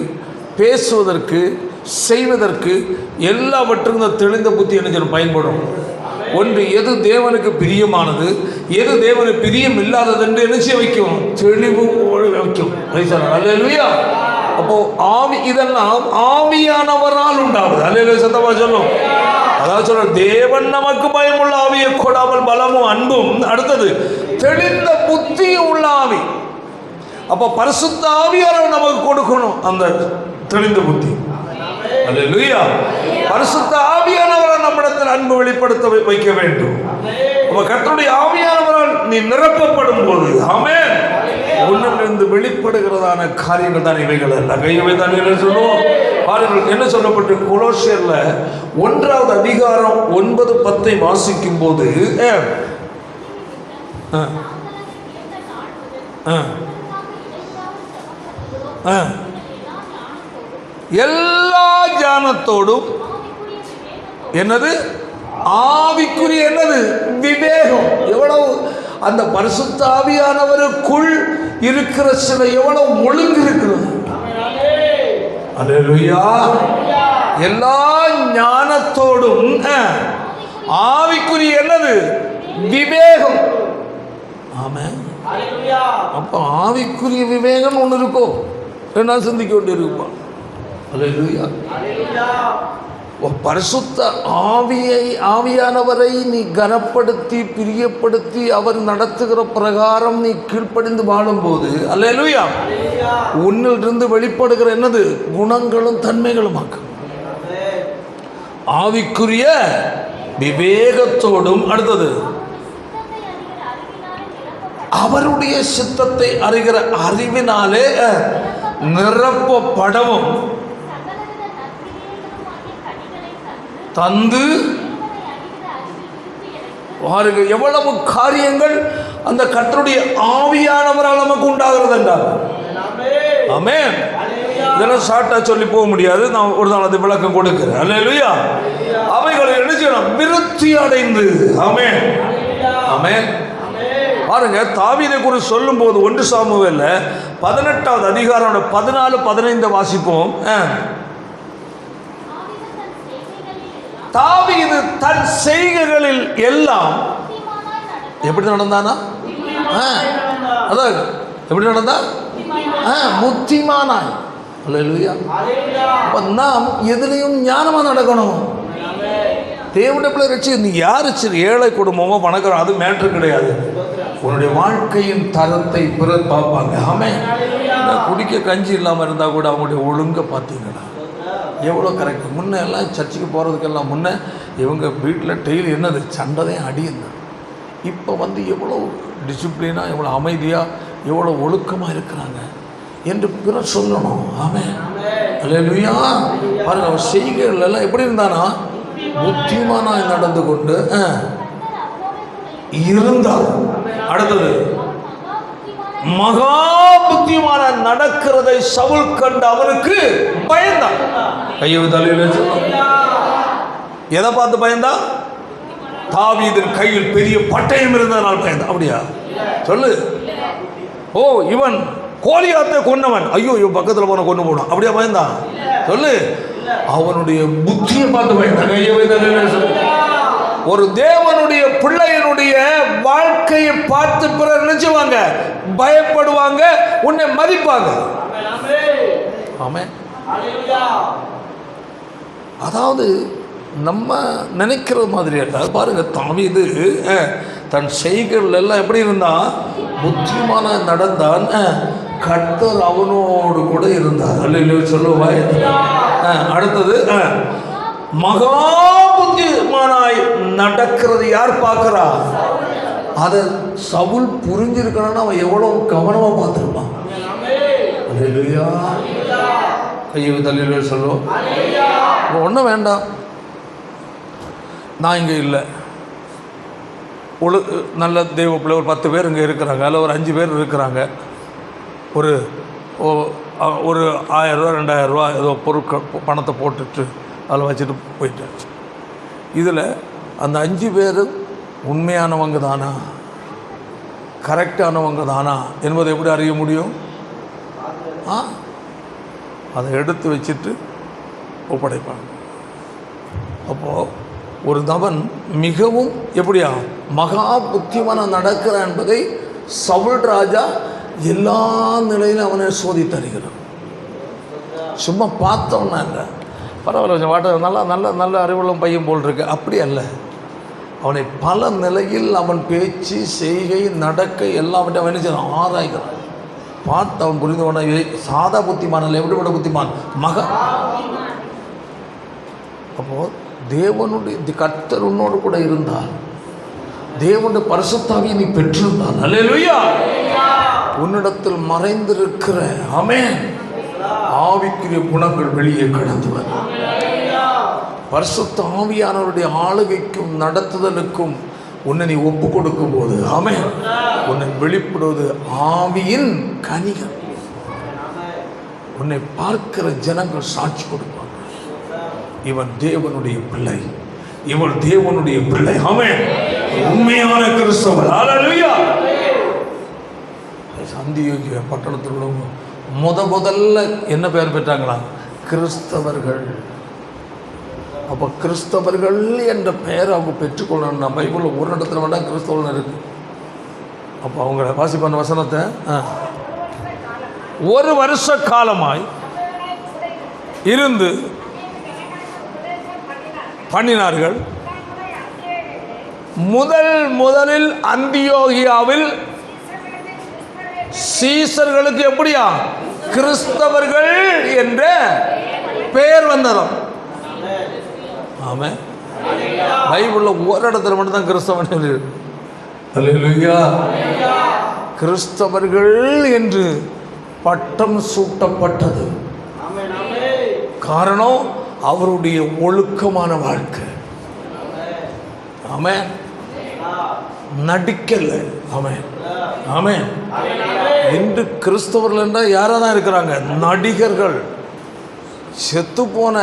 பேசுவதற்கு, செய்வதற்கு எல்லாவற்றுக்கும் இந்த தெளிந்த புத்தி என்ன பயன்படும். ஒன்று, எது தேவனுக்கு பிரியமானது, எது தேவனுக்கு பிரியம் இல்லாதது என்று என்ன செய்ய வைக்கும்? தெளிவு வைக்கும். அல்லேலூயா. அப்போ இதெல்லாம் ஆவியானவரால் உண்டாகுது. அல்லேலூயா. சத்தமா சொல்லும். அதாவது சொல்ற, தேவன் நமக்கு பயமுள்ள ஆவியை கொடாமல் பலமும் அன்பும், அடுத்தது தெளிந்த புத்தியும் உள்ள ஆவி. அப்போ பரிசுத்த ஆவியானவர் நமக்கு கொடுக்கணும் அந்த தெளிந்த புத்தி. அல்லேலூயா. பரிசுத்த ஆவியானவரை நம்மிடத்தில் அன்பு வெளிப்படுத்த வைக்க வேண்டும். கர்த்தருடைய ஆவியானவரால் நீ நிரப்பப்படும் போது ஆமென், உன்னிலிருந்து வெளிப்படுகிறதான காரியங்கள் தான் இவைகள் அல்ல. கையவை தான் சொல்லுவோம். பாருங்கள் என்ன சொல்லப்பட்டு கொலோசியர்ல 1வது அதிகாரம் 9-10 வாசிக்கும் போது எல்லா ஞானத்தோடும் என்னது ஆவிக்குரிய என்னது விவேகம். எவ்வளவு அந்த பரிசுத்த ஆவியானவருக்குள் இருக்கிற சில எவ்வளவு ஒழுங்கு இருக்கிறது. அல்லேலூயா. எல்லா ஞானத்தோடும் ஆவிக்குரிய என்னது விவேகம். ஆமென். அப்ப ஆவிக்குரிய விவேகம் ஒன்று இருக்கும், என்ன சிந்திக்க வேண்டி இருக்குமா? அல்லேலூயா. பரிசுத்த ஆவியானவரை நீ கனப்படுத்தி பிரியப்படுத்தி அவர் நடத்துகிற பிரகாரம் நீ கீழ்ப்படிந்து வாழும்போது அல்லேலூயா, உன்னிலிருந்து வெளிப்படுகிற என்னது குணங்களும் தன்மைகளும் ஆக்கும். ஆவிக்குரிய விவேகத்தோடும், அடுத்தது அவருடைய சித்தத்தை அறிகிற அறிவினாலே நிரப்பப்படவும் தந்து பாருங்க எவ்வளவு காரியங்கள் அந்த கர்த்தருடைய ஆவியானவரால் நமக்கு உண்டாகிறது என்றார். ஆமென். இதெல்லாம் ஷார்ட்டா சொல்லி போக முடியாது, நான் ஒரு நாள் அது விளக்கம் கொடுக்கிறேன். அல்லேலூயா. அவைகளை என்ன செய்யணும்? விருத்தி அடைந்து. ஆமென் ஆமென். பாருங்க தாவீதை குறித்து சொல்லும் போது 1 சாமுவேல்ல 18வது அதிகாரம் 14-15 வாசிப்போம். தாவீது தன் செய்கைகளில் எல்லாம் எப்படி நடந்தானா? அதான் எப்படி நடந்தா? புத்திமானாய். அல்லேலூயா. அப்ப நாம் எதுலையும் ஞானமா நடக்கணும். தேவனுடைய பிள்ளை ரட்சி. நீ யாரு ஏழை குடும்பமோ பணக்காரோ அது மேட்ரு கிடையாது. உன்னுடைய வாழ்க்கையின் தரத்தை பிறர் பார்ப்பாங்க. ஆமென். குடிக்க கஞ்சி இல்லாமல் இருந்தால் கூட அவங்களுடைய ஒழுங்க பார்த்தீங்களா எவ்வளோ கரெக்டு. முன்னே எல்லாம் சர்ச்சுக்கு போகிறதுக்கெல்லாம் முன்னே இவங்க வீட்டில் டெய்லி என்னது சண்டைதான் அடியுது. இப்போ எவ்வளோ டிசிப்ளினாக, எவ்வளோ அமைதியாக, எவ்வளோ ஒழுக்கமாக இருக்கிறாங்க என்று பிறர் சொல்லணும். ஆமென் அல்லேலூயா. பாருங்க அவர் செய்கைகள் எல்லாம் எப்படி இருந்தானா? புத்திமானாய் நடந்து கொண்டு இருந்தார். அடுத்தது மகா புத்திமான நடக்கிறதை சவுல் கண்டு அவனுக்கு பயந்தான். கையை தலையில எதை பார்த்து பயந்தா? தாவீதின் கையில் பெரிய பட்டயம் இருந்ததனால் பயந்தான். அப்படியா? சொல்லு. ஓ இவன் கோலியாத்தை கொன்னவன், ஐயோ இவன் பக்கத்தில் போன கொண்டு போனான், அப்படியா பயந்தான்? சொல்லு. அவனுடைய புத்தியை பார்த்து பயந்தான். கையை தலையில சொல்லு. ஒரு தேவனுடைய பிள்ளையினுடைய வாழ்க்கையை பார்த்து பிறர் நினைச்சுவாங்க, பயப்படுவாங்க, உன்னை மதிப்பாங்க. ஆமென். அதாவது நம்ம நினைக்கிற மாதிரி அல்ல. பாருங்க தாவீது தன் செய்கைகள் எல்லாம் எப்படி இருந்தான்? புத்திமான நடந்தான். கர்த்தர் அவனோடு கூட இருந்தார். அல்லேலூயா சொல்லுவாய். அடுத்தது மகா புத்திமானாய் நடக்கிறது யார் பார்க்கிறா? அதை சவுல் புரிஞ்சிருக்கணும்னா அவன் எவ்வளவு கவனமா பார்த்துருப்பான். அல்லேலூயா. கையை தலையில சொல்லுவோம். ஒன்றும் வேண்டாம், நான் இங்கே இல்லை, நல்ல தெய்வ பிள்ளை ஒரு 10 பேர் இங்கே இருக்கிறாங்க, அதில் ஒரு 5 பேர் இருக்கிறாங்க. ஒரு 1000 ரூபா 2000 ரூபா ஏதோ பொருட்கள் பணத்தை போட்டுட்டு அதில் வச்சுட்டு போயிட்டேன். இதில் அந்த 5 பேரும் உண்மையானவங்க தானா, கரெக்டானவங்க தானா என்பதை எப்படி அறிய முடியும்? அதை எடுத்து வச்சுட்டு ஒப்படைப்பாங்க. அப்போது ஒரு நபன் மிகவும் எப்படியா மகா புத்திமான நடக்கிறான் என்பதை சவுல் ராஜா எல்லா நிலையிலும் அவனை சோதித்தருகிறான். சும்மா பார்த்தோன்னா இல்லை, பரவாயில்ல வாட்ட நல்லா நல்ல நல்ல அறிவுள்ள பையன் போல் இருக்கு, அப்படி அல்ல. அவனை பல நிலையில் அவன் பேச்சு செய்கை நடக்கை எல்லாவற்றையும் அவன் என்ன செய்யணும்? ஆராய்கிறான். பார்த்து அவன் புரிந்தவன சாதா புத்திமான் இல்லை, எப்படி விட புத்திமான் மக. அப்போது தேவனுடைய கர்த்தர் உன்னோடு கூட இருந்தால், தேவனுடைய பரிசுத்தாவியை நீ பெற்றிருந்தால், அல்லேலூயா, உன்னிடத்தில் மறைந்திருக்கிற ஆமென் ஆவிக்குரிய குணங்கள் வெளியே கடந்து வரும். பரிசுத்த ஆவியானவருடைய ஆளுகைக்கும் நடத்துதலுக்கும் உன்னை நீ ஒப்பு கொடுக்கும் போது ஆமென் உன்னை வெளிப்படுவது ஆவியின் கனிகள். உன்னை பார்க்கிற ஜனங்கள் சாட்சி கொடுப்பாங்க, இவன் தேவனுடைய பிள்ளை, இவன் தேவனுடைய பிள்ளை, ஆமென் உண்மையான கிறிஸ்தவர். அல்லேலூயா. அந்தியோகியா பட்டணத்தில் உள்ளவங்க முதல்ல என்ன பெயர் பெற்றாங்களா? கிறிஸ்தவர்கள். அப்போ கிறிஸ்தவர்கள் என்ற பெயர் அவங்க பெற்றுக்கொள்ளணும். நம்ம பைபிளில் ஒரு இடத்துல வேண்டாம் கிறிஸ்தவர்கள் இருக்கு. அப்போ அவங்க வாசிப்பான வசனத்தை 1 வருஷ காலமாய் இருந்து பண்ணினார்கள். முதலில் அந்தியோகியாவில் சீசர்களுக்கு எப்படியா கிறிஸ்தவர்கள் என்ற பெயர் வந்ததும். ஆமென். பைபிளில் ஒரு இடத்துல மட்டும்தான் கிறிஸ்தவன் சொல்லியிருக்கு. அல்லேலூயா. கிறிஸ்தவர்கள் என்று பட்டம் சூட்டப்பட்டது. காரணம் அவருடைய ஒழுக்கமான வாழ்க்கை. ஆமென். நடிக்கல. ஆமென் ஆமென். இன்று கிறிஸ்தவர்கள் என்றால் யாராக தான் இருக்கிறாங்க? நடிகர்கள். செத்து போன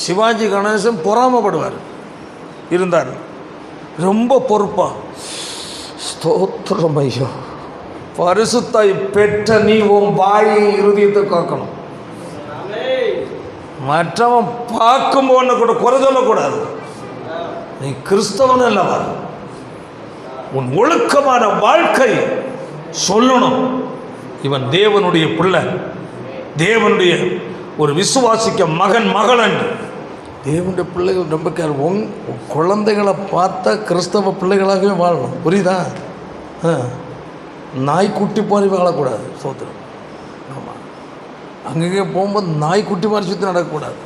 சிவாஜி கணேசன் பொறாமப்படுவார் இருந்தார். ரொம்ப பொறுப்பா ஸ்தோத்திரம் ஐயோ, பரிசுத்தாய் பெற்ற நீ உன் வாயை இருதயத்தை காக்கணும். மற்றவன் பார்க்கும் போன கூட குறை சொல்லக்கூடாது. நீ கிறிஸ்தவன் அல்லவா? உன் ஒழுக்கமான வாழ்க்கை சொல்லணும். இவன் தேவனுடைய பிள்ளை, தேவனுடைய ஒரு விசுவாசிக்க மகன் மகளன். தேவனுடைய பிள்ளைகள் ரொம்ப குழந்தைகளை பார்த்தா கிறிஸ்தவ பிள்ளைகளாகவே வாழணும். புரியுதா? நாய்க்குட்டி போய் வாழக்கூடாது. சோத்திரம். ஆமாம், அங்கங்கே போகும்போது நாய்க்குட்டி மாதிரி சுற்றி நடக்கக்கூடாது.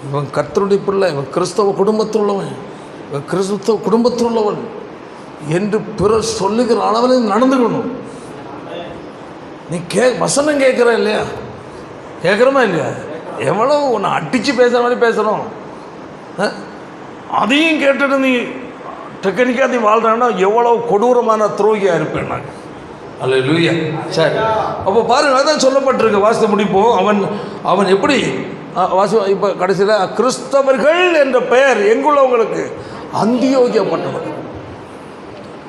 இவன் கர்த்தருடைய பிள்ளை, இவன் கிறிஸ்தவ குடும்பத்தில் உள்ளவன், இவன் கிறிஸ்தவ குடும்பத்தில் உள்ளவன் என்று பிறர் சொல்லுகிற அளவில் நடந்துக்கணும். நீ வசனம் கேட்குற இல்லையா? கேட்குறமா இல்லையா? எவ்வளோ உன்னை அடித்து பேசுகிற மாதிரி பேசுகிறோம். அதையும் கேட்டுட்டு நீ டெக்னிக்காக நீ வாழ்கிறான்னா எவ்வளோ கொடூரமான துரோகியாக இருப்பேன் நான். அல்லேலூயா. சரி, அப்போ பாருங்கள், அதான் சொல்லப்பட்டிருக்கு. வாசித்து முடிப்போம். அவன் எப்படி இப்போ கடைசியில் கிறிஸ்தவர்கள் என்ற பெயர் எங்குள்ளவங்களுக்கு அந்தியோகியப்பட்டவர்.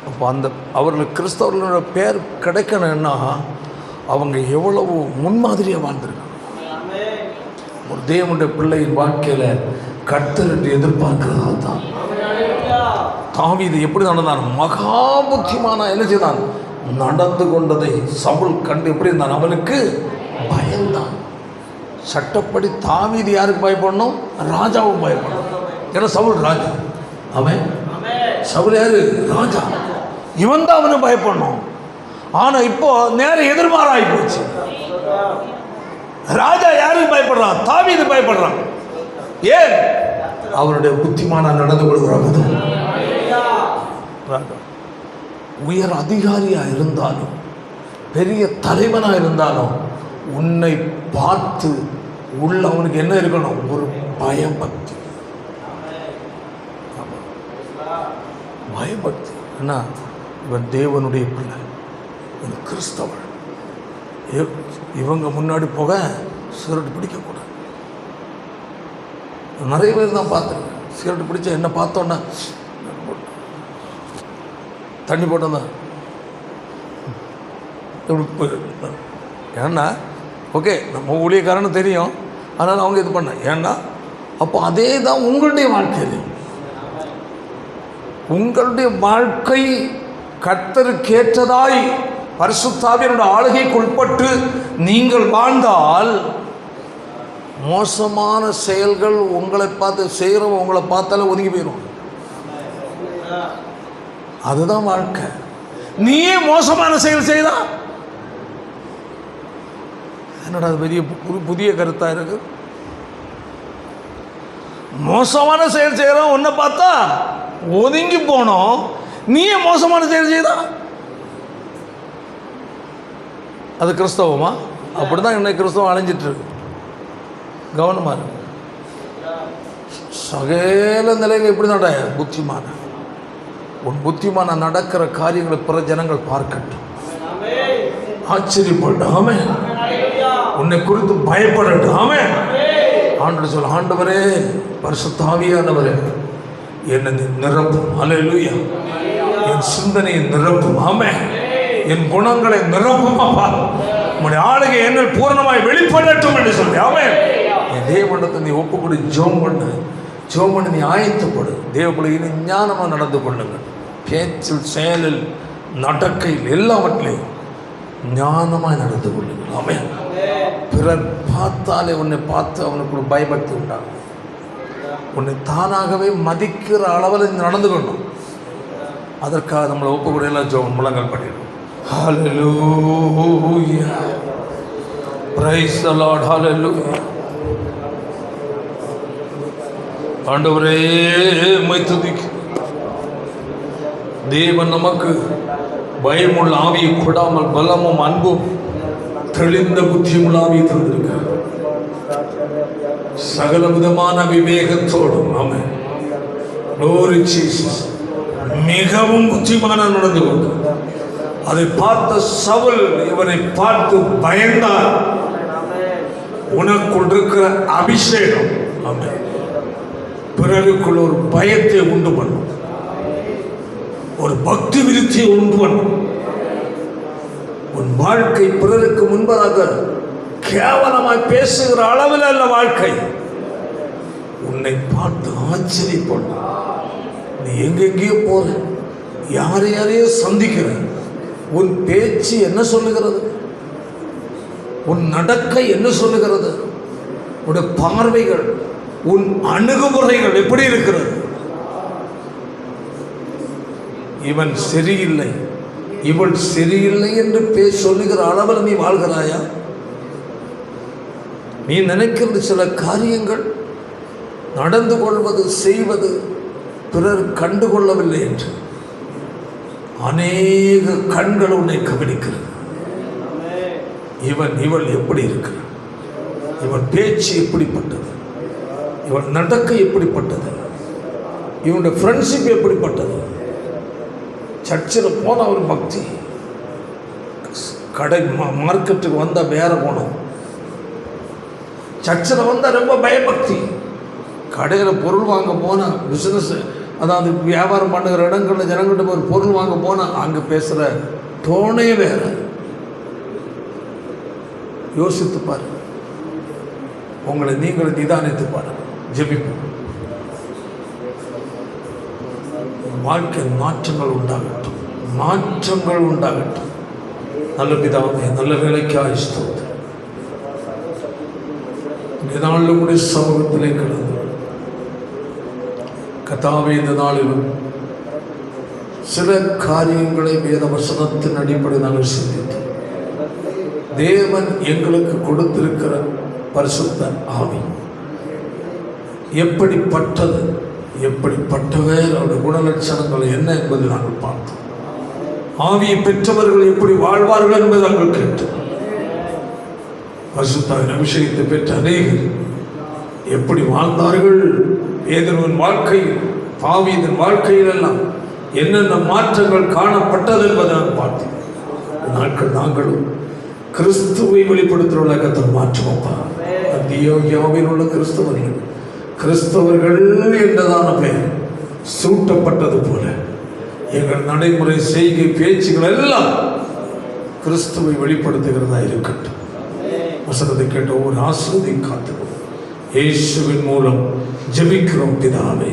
அப்போ அவர்களுக்கு கிறிஸ்தவர்களோட பெயர் கிடைக்கணும்னா அவங்க எவ்வளவு முன்மாதிரியாக வாழ்ந்துருக்காங்க. ஒரு தேவனுடைய பிள்ளையின் வாழ்க்கையில் கர்த்தர் என்று எதிர்பார்க்கிறதா தான். தாவீது எப்படி நடந்தான்? மகா புத்திமான என்ன செய்தான்? நடந்து கொண்டதை சவுல் கண்டு எப்படி இருந்தான்? அவனுக்கு பயந்தான். சட்டப்படி தாவீது யாருக்கு பயப்படணும்? ராஜாவுக்கு பயப்படணும். ஏன்னா சவுல் ராஜா, அவன் சவுல் யாரு? ராஜா. இவன் தான் அவனுக்கு பயப்படணும். ஆனால் இப்போ நேரம் எதிர்மாறாகி போச்சு. ராஜா யாருக்கு பயப்படுறான்? தாவீது பயப்படுறான். ஏன்? அவருடைய புத்திமான நடந்து கொள்கிறாங்க. உயர் அதிகாரியாக இருந்தாலும் பெரிய தலைவனாக இருந்தாலும் உன்னை பார்த்து உள்ள அவனுக்கு என்ன இருக்கணும்? ஒரு பயபக்தி. பயபக்தி. என்ன? இவன் தேவனுடைய பிள்ளை, இவன் கிறிஸ்தவன். இவங்க முன்னாடி போக சிகரெட் பிடிக்கக்கூடாது. நிறைய பேர் தான் பார்த்துருக்கேன். சிகரெட் பிடிச்சா என்ன பார்த்தோன்னா தண்ணி போட்டோம். ஏன்னா ஓகே, நம்ம ஊழியக்காரன்னு தெரியும், அதனால் அவங்க இது பண்ண. ஏன்னா அப்போ அதே தான் உங்களுடைய வாழ்க்கையில். உங்களுடைய வாழ்க்கை கர்த்தருக்கேற்றதாய் பரிசுத்த ஆவியானவருடைய ஆளுகைக்கு உட்பட்டு நீங்கள் வாழ்ந்தால் மோசமான செயல்கள் உங்களை பார்த்து செய்கிறவங்க உங்களை பார்த்தாலே ஒதுங்கி போயிடும். அதுதான் வாழ்க்கை. நீயே மோசமான செயல் செய்தா என்னடா பெரிய புதிய கருத்தாக இருக்கு. மோசமான செயல் செய்கிறோம், உன்னை பார்த்தா ஒதுங்கி போனோம். நீயே மோசமான செயல் செய்தா அது கிறிஸ்தவமா? அப்படி தான் இன்னைக்கு கிறிஸ்தவம் அலைஞ்சிட்டு இருக்கு. கவனமாக இருக்கு. சகல நிலைகள் எப்படி நட புத்திமான உன் புத்திமான நடக்கிற காரியங்களை பிற ஜனங்கள் பார்க்கட்டும், ஆச்சரியப்பட்டு ஆமே உன்னை குறித்து பயப்படட்டும். ஆமே ஆண்டு சொல்ல, ஆண்டவரே பரிசுத்த ஆவியானவரே என்னை நிரப்பும். அல்லேலூயா. என் சிந்தனையை நிரப்பும். ஆமே என் குணங்களை நிரப்பும். அப்பா உன்னுடைய ஆளுகை என்னில் பூர்ணமாய் வெளிப்படட்டும் என்று சொல்லி ஆமே என் தேவனத்தை நீ ஒப்புக்கொடு. ஜோம் பண்ணு நீ ஆயத்தப்படு. தேவப்பிள்ளைகளை ஞானமாக நடந்து கொள்ளுங்கள். பேச்சில், செயலில், நடக்கையில் எல்லாவற்றிலையும் ஞானமாய் நடந்து கொள்ளுங்கள். ஆமே பிறர் பார்த்தாலே உன்னை பார்த்து அவனுக்கு ஒரு பயபக்தி உண்டாகும். உன்னை தானாகவே மதிக்கிற அளவில் நடந்து கொள்ளணும். அதற்காக நம்மளை ஒப்புக்கூட எல்லாம் ஜோம் முழங்கல் பண்ணிடும். ஹல்லேலூயா. Praise the lord. ஹல்லேலூயா. ஆண்டவரே உம்மை துதிக்கிறோம். தேவன் நமக்கு பயமுள்ள ஆவியை கொடாமல் பலமும் அன்பும் தெளிந்த புத்தியுள்ள ஆவியை தந்திருக்கிறார். சகல விதமான விவேகத்தோடும் ஆமென். Glory Jesus. மிகவும் புத்திமான நடந்து கொண்டு அதை பார்த்த சவுல் இவனை பார்த்து பயந்தார். உனக்குள் இருக்கிற அபிஷேகம் ஆமென் பிறருக்குள் ஒரு பயத்தை உண்டு பண்ணும், ஒரு பக்தி விருத்தியை உண்டு பண்ணும். உன் வாழ்க்கை பிறருக்கு முன்பதாக கேவலமாய் பேசுகிற அளவில் அல்ல வாழ்க்கை. உன்னை பார்த்து ஆச்சரியப்படும். நீ எங்கெங்கேயோ போற, யாரையாரையோ சந்திக்கிற, உன் பேச்சு என்ன சொல்லுகிறது, உன் நடக்கை என்ன சொல்லுகிறது, உன்னுடைய பார்வைகள், உன் அணுகுமுறைகள் எப்படி இருக்கிறது? இவன் சரியில்லை, இவள் சரியில்லை என்று சொல்லுகிற அளவில் நீ வாழ்கிறாயா? நீ நினைக்கிறது சில காரியங்கள் நடந்து கொள்வது செய்வது பிறர் கண்டுகொள்ளவில்லை என்று அநேக கண்கள் உன்னை கவனிக்கிறது. இவன் இவள் எப்படி இருக்கிறார், இவன் பேச்சு எப்படிப்பட்டது, இவன் நடக்கை எப்படிப்பட்டது, இவனுடைய ஃப்ரெண்ட்ஷிப் எப்படிப்பட்டது. சர்ச்சில் போன ஒரு பக்தி, கடை மார்க்கெட்டுக்கு வந்தால் வேற போனோம், சர்ச்சில் வந்தால் ரொம்ப பயபக்தி, கடையில் பொருள் வாங்க போனால் பிஸ்னஸ் அதாவது வியாபாரம் பண்ணுகிற இடங்களில் ஜனங்கள்கிட்ட ஒரு பொருள் வாங்க போனால் அங்கே பேசுகிற டோனே வேற. யோசித்து பாரு, உங்களை நீங்களை நிதானித்து பாரு, ஜெபிப்போம். வாழ்க்கை மாற்றங்கள் உண்டாகட்டும், மாற்றங்கள் உண்டாகட்டும். நல்ல பிதாவே, நல்ல வேலைக்காக ஸ்தோத்திரம். இந்த நாளில் கூட சமூகத்திலே கிடந்து கர்த்தாவே, இந்த நாளிலும் சில காரியங்களை வேத வசனத்தின் அடிப்படை நாங்கள் சிந்தித்தோம். தேவன் எங்களுக்கு கொடுத்திருக்கிற பரிசுத்த ஆவி எப்படிப்பட்டது, எப்படிப்பட்டவர், அவருடைய குணலட்சணங்கள் என்ன என்பதை நாங்கள் பார்த்தோம். ஆவியை பெற்றவர்கள் எப்படி வாழ்வார்கள் என்பதை நாங்கள் கேட்டோம். பரிசுத்தாவின் அபிஷேகத்தை பெற்ற அநேகர் எப்படி வாழ்ந்தார்கள், பேதுருவின் வாழ்க்கையில், தாவீதின் வாழ்க்கையில் எல்லாம் என்னென்ன மாற்றங்கள் காணப்பட்டது என்பதை நான் பார்த்தோம். நாட்கள் நாங்களும் கிறிஸ்துவை வெளிப்படுத்துகிற கர்த்தர் மாற்றுவோப்பா. அந்தியோகியாவில் உள்ள கிறிஸ்தவர்கள், கிறிஸ்தவர்கள் என்றதான பெயர் சூட்டப்பட்டது போல எங்கள் நடைமுறை செய்கை பேச்சுகள் எல்லாம் கிறிஸ்துவை வெளிப்படுத்துகிறதா இருக்கட்டும். வசனத்தை கேட்ட ஒவ்வொரு ஆசீர்வாதத்தை காத்துக்கொள்ளும். இயேசுவின் மூலம் ஜெபிக்கிறோம் பிதாவே.